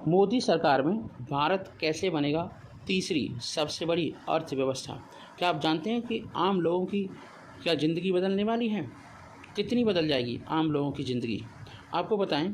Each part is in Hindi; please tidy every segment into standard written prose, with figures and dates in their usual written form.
मोदी सरकार में भारत कैसे बनेगा तीसरी सबसे बड़ी अर्थव्यवस्था। क्या आप जानते हैं कि आम लोगों की क्या ज़िंदगी बदलने वाली है? कितनी बदल जाएगी आम लोगों की ज़िंदगी? आपको बताएं,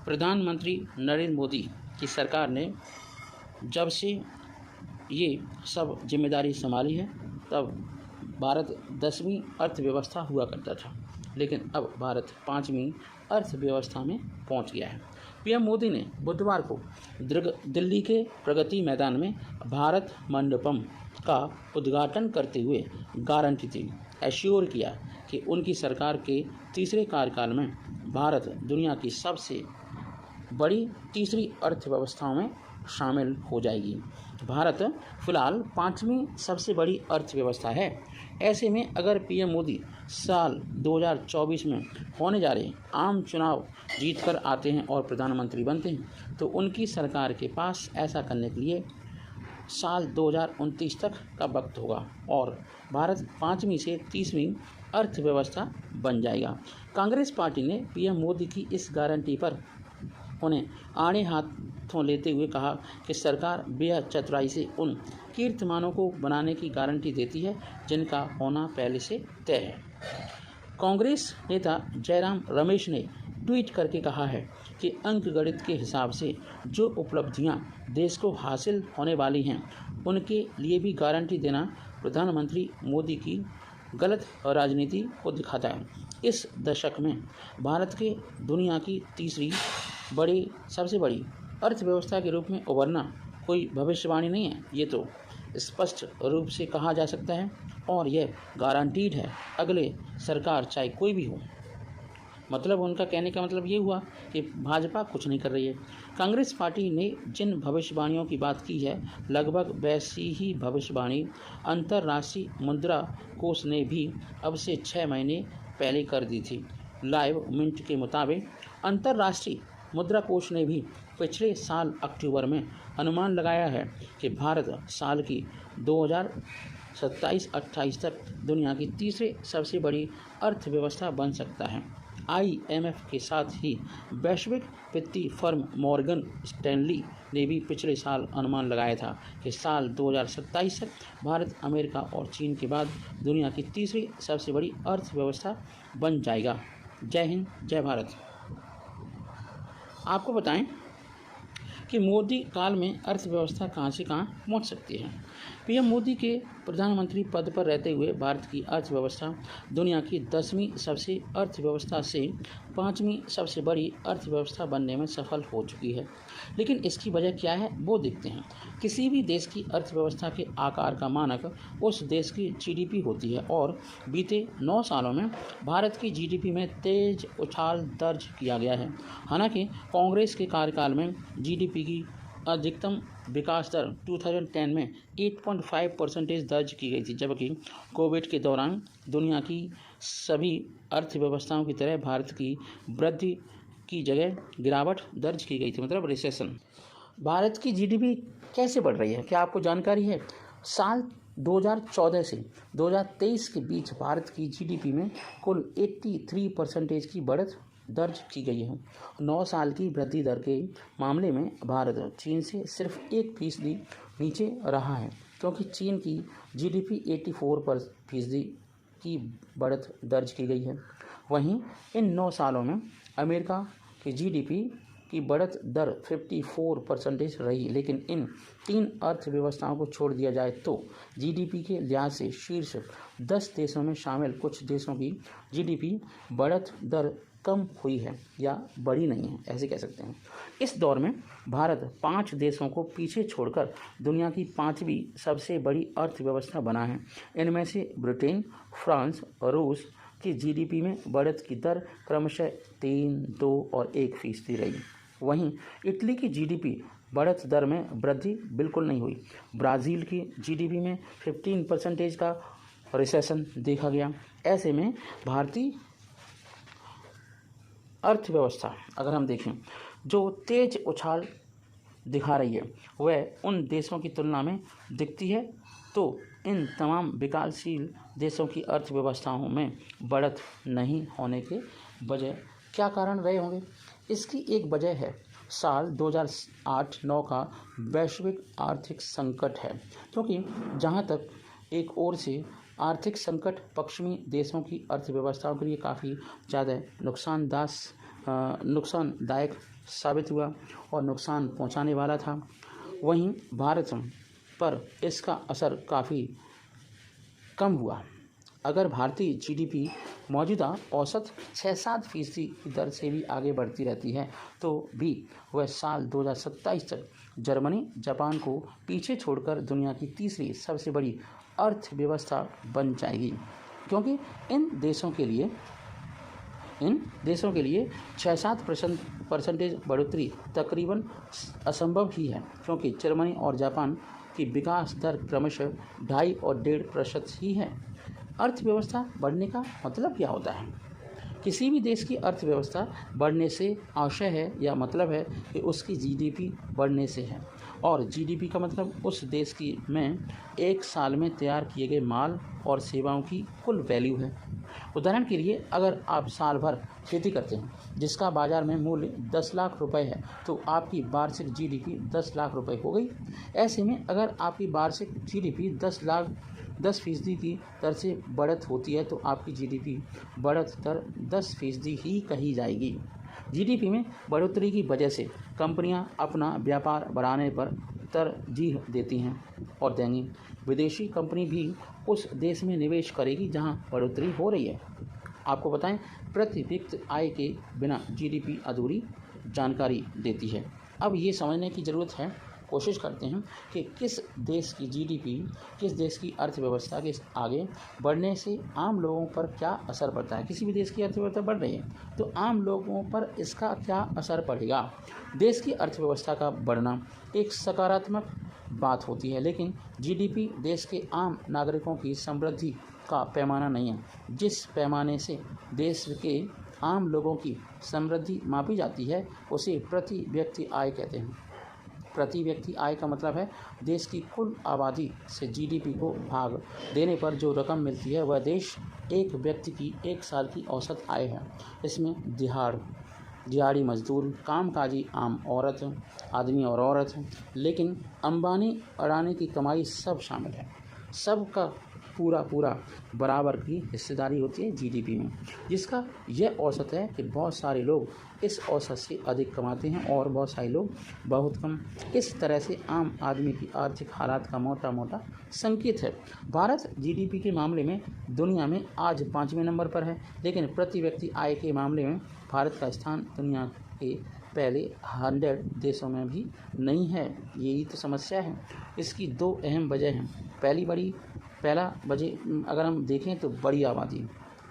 प्रधानमंत्री नरेंद्र मोदी की सरकार ने जब से ये सब जिम्मेदारी संभाली है तब भारत 10वीं अर्थव्यवस्था हुआ करता था, लेकिन अब भारत 5वीं अर्थव्यवस्था में पहुंच गया है। पीएम मोदी ने बुधवार को दिल्ली के प्रगति मैदान में भारत मंडपम का उद्घाटन करते हुए गारंटी दी, एश्योर किया कि उनकी सरकार के तीसरे कार्यकाल में भारत दुनिया की सबसे बड़ी तीसरी अर्थव्यवस्थाओं में शामिल हो जाएगी। भारत फिलहाल 5वीं सबसे बड़ी अर्थव्यवस्था है। ऐसे में अगर पीएम मोदी साल 2024 में होने जा रहे आम चुनाव जीतकर आते हैं और प्रधानमंत्री बनते हैं तो उनकी सरकार के पास ऐसा करने के लिए साल 2029 तक का वक्त होगा और भारत 5वीं से 30वीं अर्थव्यवस्था बन जाएगा। कांग्रेस पार्टी ने पीएम मोदी की इस गारंटी पर उन्हें आड़े हाथों लेते हुए कहा कि सरकार बेहद चतुराई से उन कीर्तिमानों को बनाने की गारंटी देती है जिनका होना पहले से तय है। कांग्रेस नेता जयराम रमेश ने ट्वीट करके कहा है कि अंकगणित के हिसाब से जो उपलब्धियां देश को हासिल होने वाली हैं उनके लिए भी गारंटी देना प्रधानमंत्री मोदी की गलत राजनीति को दिखाता है। इस दशक में भारत के दुनिया की तीसरी सबसे बड़ी अर्थव्यवस्था के रूप में उभरना कोई भविष्यवाणी नहीं है, ये तो स्पष्ट रूप से कहा जा सकता है और यह गारंटीड है, अगले सरकार चाहे कोई भी हो। मतलब उनका कहने का मतलब ये हुआ कि भाजपा कुछ नहीं कर रही है। कांग्रेस पार्टी ने जिन भविष्यवाणियों की बात की है लगभग वैसी ही भविष्यवाणी अंतर्राष्ट्रीय मुद्रा कोष ने भी अब से 6 महीने पहले कर दी थी। लाइव मिंट के मुताबिक अंतर्राष्ट्रीय मुद्रा कोष ने भी पिछले साल अक्टूबर में अनुमान लगाया है कि भारत साल की 2027-28 तक दुनिया की तीसरी सबसे बड़ी अर्थव्यवस्था बन सकता है। IMF के साथ ही वैश्विक वित्तीय फर्म मॉर्गन स्टैनली ने भी पिछले साल अनुमान लगाया था कि साल 2027 तक भारत अमेरिका और चीन के बाद दुनिया की तीसरी सबसे बड़ी अर्थव्यवस्था बन जाएगा। जय हिंद, जय भारत। आपको बताएं कि मोदी काल में अर्थव्यवस्था कहां से कहां पहुंच सकती है। पीएम मोदी के प्रधानमंत्री पद पर रहते हुए भारत की अर्थव्यवस्था दुनिया की 10वीं सबसे अर्थव्यवस्था से 5वीं सबसे बड़ी अर्थव्यवस्था बनने में सफल हो चुकी है। लेकिन इसकी वजह क्या है वो देखते हैं। किसी भी देश की अर्थव्यवस्था के आकार का मानक उस देश की GDP होती है और बीते 9 सालों में भारत की GDP में तेज उछाल दर्ज किया गया है। हालांकि कांग्रेस के कार्यकाल में GDP की अधिकतम विकास दर 2010 में 8.5% दर्ज की गई थी, जबकि कोविड के दौरान दुनिया की सभी अर्थव्यवस्थाओं की तरह भारत की वृद्धि की जगह गिरावट दर्ज की गई थी, मतलब रिसेशन। भारत की GDP कैसे बढ़ रही है, क्या आपको जानकारी है? साल 2014 से 2023 के बीच भारत की GDP में कुल 83% की बढ़त दर्ज की गई है। 9 साल की वृद्धि दर के मामले में भारत चीन से सिर्फ 1% नीचे रहा है, क्योंकि चीन की GDP 84% की बढ़त दर्ज की गई है। वहीं इन 9 सालों में अमेरिका की GDP की बढ़त दर 54% रही। लेकिन इन 3 अर्थव्यवस्थाओं को छोड़ दिया जाए तो GDP के लिहाज से शीर्ष 10 देशों में शामिल कुछ देशों की GDP बढ़त दर कम हुई है या बढ़ी नहीं है, ऐसे कह सकते हैं। इस दौर में भारत 5 देशों को पीछे छोड़कर दुनिया की 5वीं सबसे बड़ी अर्थव्यवस्था बना है। इनमें से ब्रिटेन, फ्रांस और रूस की GDP में बढ़त की दर क्रमशः 3, 2 और 1% रही। वहीं इटली की GDP बढ़त दर में वृद्धि बिल्कुल नहीं हुई। ब्राज़ील की GDP में 15% का रिसेशन देखा गया। ऐसे में भारतीय अर्थव्यवस्था अगर हम देखें जो तेज उछाल दिखा रही है वह उन देशों की तुलना में दिखती है, तो इन तमाम विकासशील देशों की अर्थव्यवस्थाओं में बढ़त नहीं होने के वजह क्या कारण रहे होंगे? इसकी एक वजह है साल 2008-9 का वैश्विक आर्थिक संकट है, क्योंकि जहां तक एक ओर से आर्थिक संकट पश्चिमी देशों की अर्थव्यवस्थाओं के लिए काफ़ी ज़्यादा नुकसानदायक साबित हुआ और नुकसान पहुंचाने वाला था, वहीं भारत पर इसका असर काफ़ी कम हुआ। अगर भारतीय जीडीपी मौजूदा औसत 6-7% की दर से भी आगे बढ़ती रहती है तो भी वह साल 2027 तक जर्मनी, जापान को पीछे छोड़कर दुनिया की तीसरी सबसे बड़ी अर्थव्यवस्था बन जाएगी, क्योंकि इन देशों के लिए 6-7% बढ़ोतरी तकरीबन असंभव ही है, क्योंकि जर्मनी और जापान की विकास दर क्रमशः 2.5 और 1.5% ही है। अर्थव्यवस्था बढ़ने का मतलब क्या होता है? किसी भी देश की अर्थव्यवस्था बढ़ने से आशय है या मतलब है कि उसकी जीडीपी बढ़ने से है, और जीडीपी का मतलब उस देश की में एक साल में तैयार किए गए माल और सेवाओं की कुल वैल्यू है। उदाहरण के लिए, अगर आप साल भर खेती करते हैं जिसका बाजार में मूल्य 10 लाख रुपए है, तो आपकी वार्षिक जीडीपी 10 लाख रुपए हो गई। ऐसे में अगर आपकी वार्षिक जीडीपी 10% की दर से बढ़त होती है तो आपकी जीडीपी बढ़त दर 10% ही कही जाएगी। जीडीपी में बढ़ोतरी की वजह से कंपनियां अपना व्यापार बढ़ाने पर तरजीह देती हैं और देंगी। विदेशी कंपनी भी उस देश में निवेश करेगी जहां बढ़ोतरी हो रही है। आपको बताएं, प्रति व्यक्ति आय के बिना जीडीपी अधूरी जानकारी देती है। अब ये समझने की ज़रूरत है, कोशिश करते हैं कि किस देश की जीडीपी, किस देश की अर्थव्यवस्था के आगे बढ़ने से आम लोगों पर क्या असर पड़ता है। किसी भी देश की अर्थव्यवस्था बढ़ रही है तो आम लोगों पर इसका क्या असर पड़ेगा। देश की अर्थव्यवस्था का बढ़ना एक सकारात्मक बात होती है, लेकिन जीडीपी देश के आम नागरिकों की समृद्धि का पैमाना नहीं है। जिस पैमाने से देश के आम लोगों की समृद्धि मापी जाती है उसे प्रति व्यक्ति आय कहते हैं। प्रति व्यक्ति आय का मतलब है देश की कुल आबादी से जीडीपी को भाग देने पर जो रकम मिलती है वह देश एक व्यक्ति की एक साल की औसत आय है। इसमें दिहाड़ी मजदूर, कामकाजी आम आदमी और औरत, लेकिन अंबानी अडानी की कमाई सब शामिल है। सबका पूरा बराबर की हिस्सेदारी होती है जीडीपी में, जिसका यह औसत है कि बहुत सारे लोग इस औसत से अधिक कमाते हैं और बहुत सारे लोग बहुत कम। इस तरह से आम आदमी की आर्थिक हालात का मोटा संकेत है। भारत जीडीपी के मामले में दुनिया में आज 5वें नंबर पर है, लेकिन प्रति व्यक्ति आय के मामले में भारत का स्थान दुनिया के पहले 100 देशों में भी नहीं है। यही तो समस्या है। इसकी 2 अहम वजह हैं। पहला वजह अगर हम देखें तो बड़ी आबादी,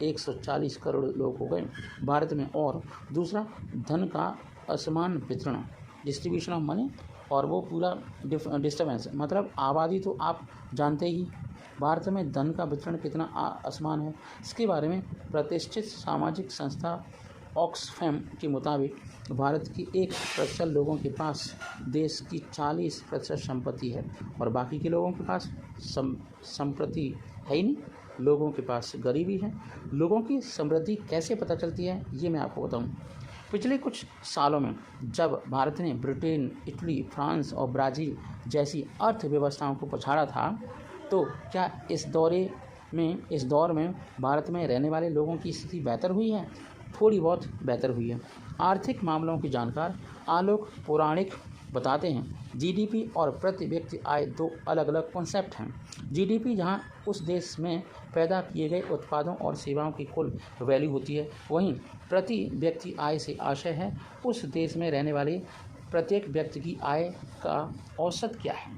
140 करोड़ लोग हो गए भारत में, और दूसरा धन का असमान वितरण, डिस्ट्रीब्यूशन ऑफ मनी, और वो पूरा डिस्टर्बेंस। मतलब आबादी तो आप जानते ही, भारत में धन का वितरण कितना असमान है। इसके बारे में प्रतिष्ठित सामाजिक संस्था ऑक्सफैम के मुताबिक भारत की 1% लोगों के पास देश की 40% संपत्ति है और बाकी के लोगों के पास संपत्ति है ही नहीं। लोगों के पास गरीबी है। लोगों की समृद्धि कैसे पता चलती है ये मैं आपको बताऊं। पिछले कुछ सालों में जब भारत ने ब्रिटेन, इटली, फ्रांस और ब्राज़ील जैसी अर्थव्यवस्थाओं को पछाड़ा था, तो क्या इस दौर में भारत में रहने वाले लोगों की स्थिति बेहतर हुई है? थोड़ी बहुत बेहतर हुई है। आर्थिक मामलों के जानकार आलोक पुराणिक बताते हैं, जीडीपी और प्रति व्यक्ति आय 2 अलग अलग कॉन्सेप्ट हैं। जीडीपी जहां उस देश में पैदा किए गए उत्पादों और सेवाओं की कुल वैल्यू होती है, वहीं प्रति व्यक्ति आय से आशय है उस देश में रहने वाले प्रत्येक व्यक्ति की आय का औसत क्या है।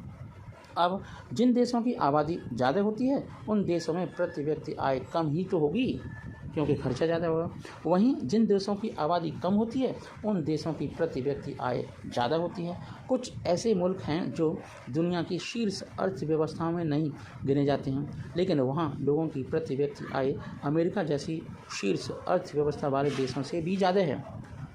अब जिन देशों की आबादी ज़्यादा होती है उन देशों में प्रति व्यक्ति आय कम ही तो होगी, क्योंकि खर्चा ज़्यादा होगा। वहीं जिन देशों की आबादी कम होती है उन देशों की प्रति व्यक्ति आय ज़्यादा होती है। कुछ ऐसे मुल्क हैं जो दुनिया की शीर्ष अर्थव्यवस्थाओं में नहीं गिने जाते हैं, लेकिन वहाँ लोगों की प्रति व्यक्ति आय अमेरिका जैसी शीर्ष अर्थव्यवस्था वाले देशों से भी ज़्यादा है।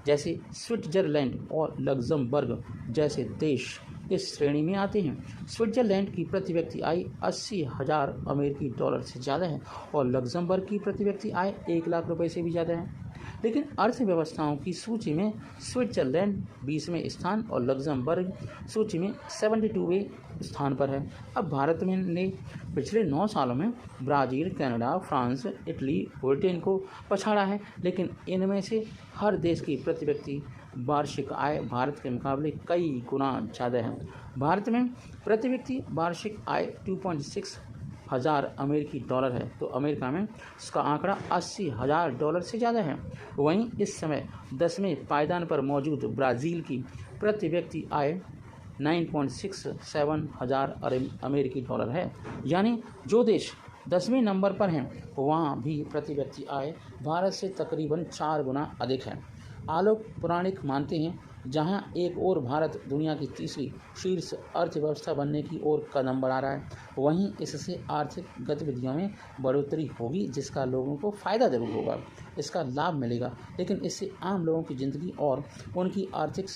जैसे स्विट्जरलैंड और लग्जमबर्ग जैसे देश इस श्रेणी में आते हैं। स्विट्जरलैंड की प्रति व्यक्ति आय 80,000 अमेरिकी डॉलर से ज़्यादा है और लग्जमबर्ग की प्रति व्यक्ति आय 1 लाख रुपए से भी ज़्यादा है। लेकिन अर्थव्यवस्थाओं की सूची में स्विट्जरलैंड 20वें स्थान और लग्जमबर्ग सूची में 72वें स्थान पर है। अब भारत में ने पिछले 9 सालों में Brazil, Canada, France, Italy, Britain को पछाड़ा है, लेकिन इनमें से हर देश की प्रति व्यक्ति वार्षिक आय भारत के मुकाबले कई गुना ज़्यादा है। भारत में प्रति व्यक्ति वार्षिक आय 2.6 हज़ार अमेरिकी डॉलर है, तो अमेरिका में इसका आंकड़ा $80,000 से ज़्यादा है। वहीं इस समय 10वें पायदान पर मौजूद ब्राज़ील की प्रति व्यक्ति आय 9.67 हज़ार अमेरिकी डॉलर है। यानी जो देश 10वें नंबर पर हैं वहाँ भी प्रति व्यक्ति आय भारत से तकरीबन 4 गुना अधिक है। आलोक पुराणिक मानते हैं जहां एक ओर भारत दुनिया की तीसरी शीर्ष अर्थव्यवस्था बनने की ओर कदम बढ़ा रहा है, वहीं इससे आर्थिक गतिविधियों में बढ़ोतरी होगी जिसका लोगों को फ़ायदा जरूर होगा, इसका लाभ मिलेगा, लेकिन इससे आम लोगों की ज़िंदगी और उनकी आर्थिक